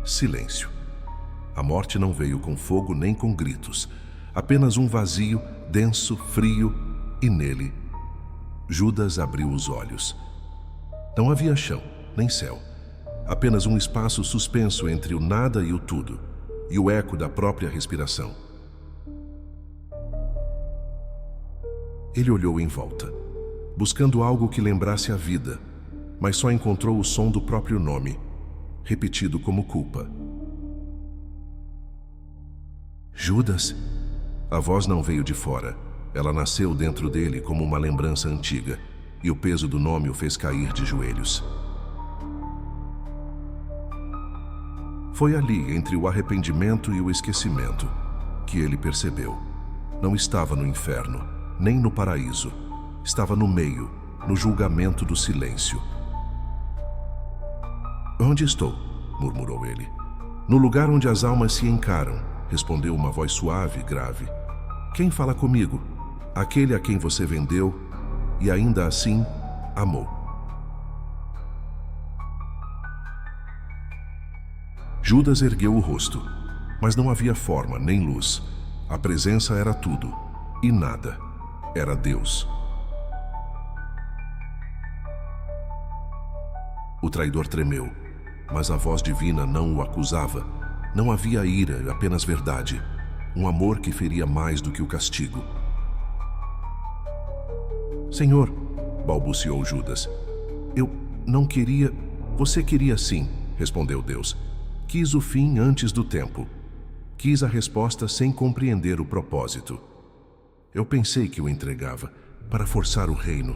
Silêncio. A morte não veio com fogo nem com gritos. Apenas um vazio, denso, frio, e nele, Judas abriu os olhos. Não havia chão, nem céu. Apenas um espaço suspenso entre o nada e o tudo, e o eco da própria respiração. Ele olhou em volta, buscando algo que lembrasse a vida, mas só encontrou o som do próprio nome, repetido como culpa. Judas? A voz não veio de fora. Ela nasceu dentro dele como uma lembrança antiga, e o peso do nome o fez cair de joelhos. Foi ali, entre o arrependimento e o esquecimento, que ele percebeu. Não estava no inferno, nem no paraíso. Estava no meio, no julgamento do silêncio. Onde estou? Murmurou ele. No lugar onde as almas se encaram, respondeu uma voz suave e grave. Quem fala comigo? Aquele a quem você vendeu e ainda assim amou. Judas ergueu o rosto, mas não havia forma nem luz. A presença era tudo, e nada. Era Deus. O traidor tremeu, mas a voz divina não o acusava. Não havia ira, apenas verdade. Um amor que feria mais do que o castigo. Senhor, balbuciou Judas, eu não queria... Você queria sim, respondeu Deus. Quis o fim antes do tempo. Quis a resposta sem compreender o propósito. Eu pensei que o entregava, para forçar o reino,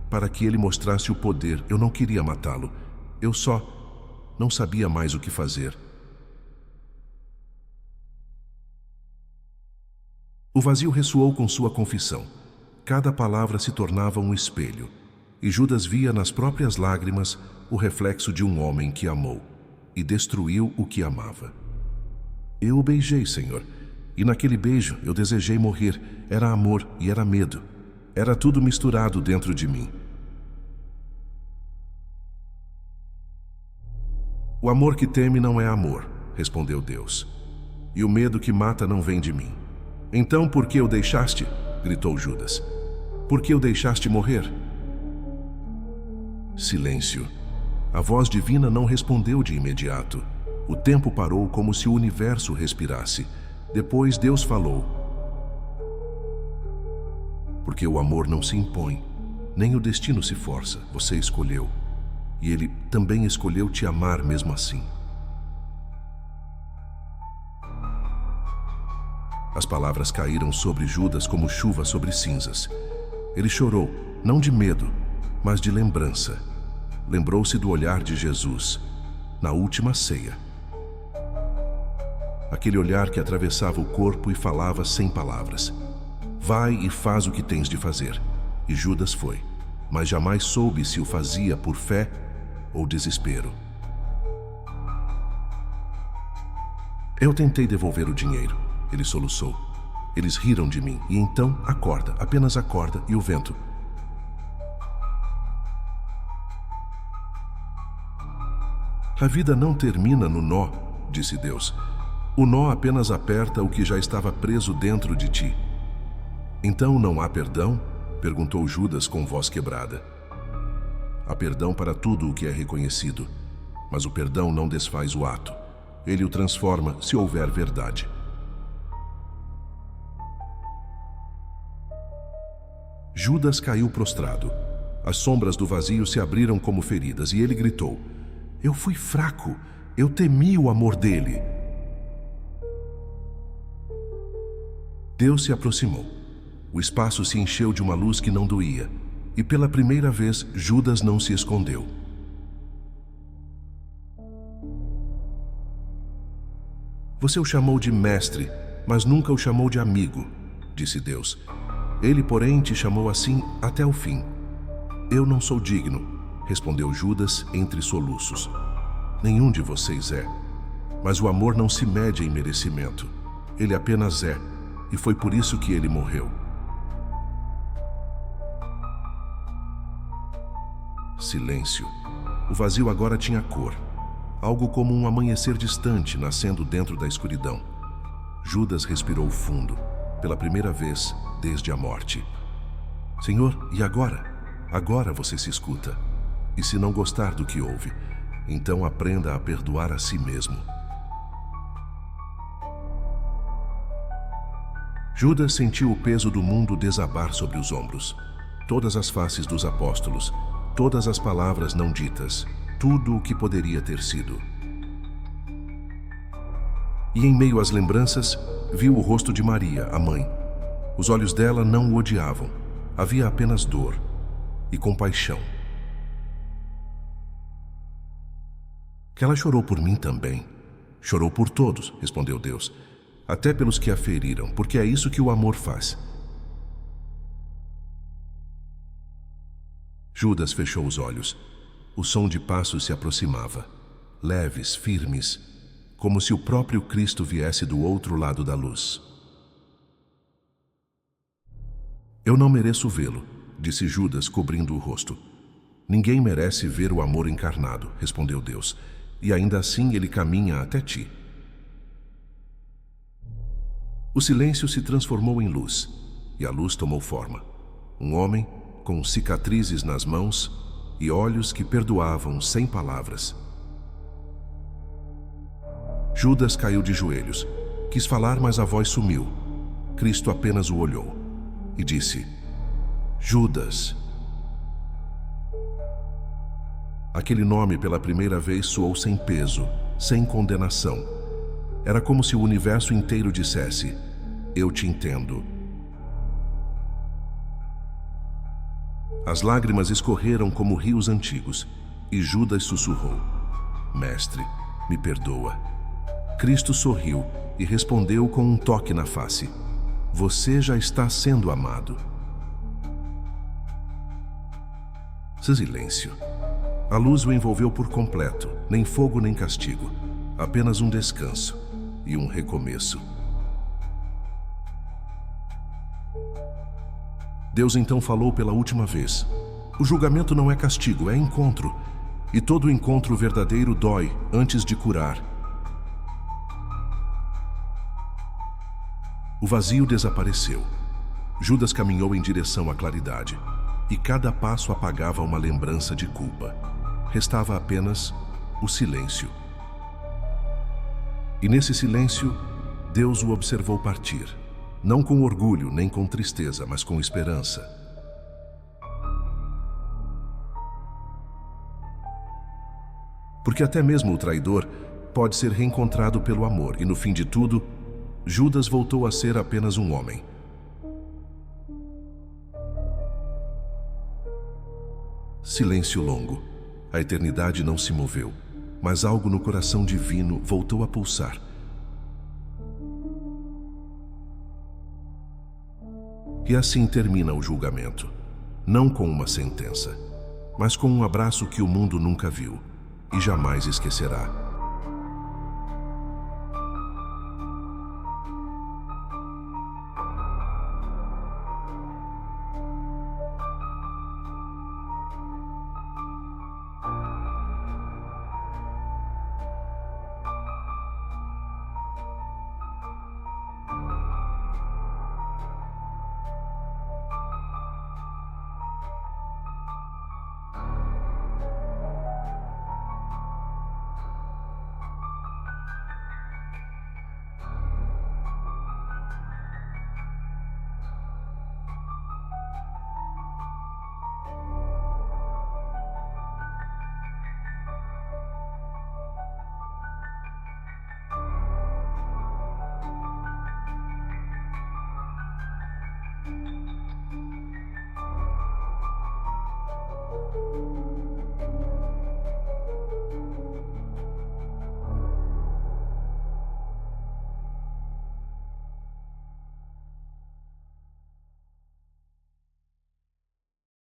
para que ele mostrasse o poder. Eu não queria matá-lo. Eu só não sabia mais o que fazer. O vazio ressoou com sua confissão. Cada palavra se tornava um espelho, e Judas via nas próprias lágrimas o reflexo de um homem que amou e destruiu o que amava. Eu o beijei, Senhor, e naquele beijo eu desejei morrer. Era amor e era medo. Era tudo misturado dentro de mim. O amor que teme não é amor, respondeu Deus. E o medo que mata não vem de mim. Então por que o deixaste? Gritou Judas. Por que o deixaste morrer? Silêncio. A voz divina não respondeu de imediato. O tempo parou como se o universo respirasse. Depois Deus falou. Porque o amor não se impõe, nem o destino se força. Você escolheu. E ele também escolheu te amar mesmo assim. As palavras caíram sobre Judas como chuva sobre cinzas. Ele chorou, não de medo, mas de lembrança. Lembrou-se do olhar de Jesus, na última ceia. Aquele olhar que atravessava o corpo e falava sem palavras. Vai e faz o que tens de fazer. E Judas foi, mas jamais soube se o fazia por fé ou desespero. Eu tentei devolver o dinheiro, ele soluçou. Eles riram de mim, e então acorda, apenas acorda, e o vento. A vida não termina no nó, disse Deus. O nó apenas aperta o que já estava preso dentro de ti. Então não há perdão? Perguntou Judas com voz quebrada. Há perdão para tudo o que é reconhecido, mas o perdão não desfaz o ato. Ele o transforma se houver verdade. Judas caiu prostrado. As sombras do vazio se abriram como feridas e ele gritou. Eu fui fraco. Eu temi o amor dele. Deus se aproximou. O espaço se encheu de uma luz que não doía. E pela primeira vez, Judas não se escondeu. Você o chamou de mestre, mas nunca o chamou de amigo, disse Deus. Ele, porém, te chamou assim até o fim. Eu não sou digno, respondeu Judas entre soluços. Nenhum de vocês é. Mas o amor não se mede em merecimento. Ele apenas é, e foi por isso que ele morreu. Silêncio. O vazio agora tinha cor. algo como um amanhecer distante nascendo dentro da escuridão. Judas respirou fundo, pela primeira vez desde a morte. Senhor, e agora? Agora você se escuta. E se não gostar do que ouve, então aprenda a perdoar a si mesmo. Judas sentiu o peso do mundo desabar sobre os ombros. Todas as faces dos apóstolos, todas as palavras não ditas, tudo o que poderia ter sido. E em meio às lembranças, viu o rosto de Maria, a mãe. Os olhos dela não o odiavam. Havia apenas dor e compaixão. Que ela chorou por mim também. Chorou por todos, respondeu Deus, até pelos que a feriram, porque é isso que o amor faz. Judas fechou os olhos. O som de passos se aproximava, leves, firmes, como se o próprio Cristo viesse do outro lado da luz. Eu não mereço vê-lo, disse Judas, cobrindo o rosto. Ninguém merece ver o amor encarnado, respondeu Deus, e ainda assim ele caminha até ti. O silêncio se transformou em luz, e a luz tomou forma. Um homem com cicatrizes nas mãos e olhos que perdoavam sem palavras. Judas caiu de joelhos. Quis falar, mas a voz sumiu. Cristo apenas o olhou e disse: Judas. Aquele nome pela primeira vez soou sem peso, sem condenação. Era como se o universo inteiro dissesse: eu te entendo. As lágrimas escorreram como rios antigos, e Judas sussurrou: Mestre, me perdoa. Cristo sorriu e respondeu com um toque na face: Você já está sendo amado. Silêncio. A luz o envolveu por completo, nem fogo nem castigo, apenas um descanso e um recomeço. Deus então falou pela última vez: O julgamento não é castigo, é encontro. E todo encontro verdadeiro dói antes de curar. O vazio desapareceu. Judas caminhou em direção à claridade, e cada passo apagava uma lembrança de culpa. Restava apenas o silêncio. E nesse silêncio, Deus o observou partir. Não com orgulho, nem com tristeza, mas com esperança. Porque até mesmo o traidor pode ser reencontrado pelo amor, e no fim de tudo, Judas voltou a ser apenas um homem. Silêncio longo. A eternidade não se moveu, mas algo no coração divino voltou a pulsar. E assim termina o julgamento, não com uma sentença, mas com um abraço que o mundo nunca viu e jamais esquecerá.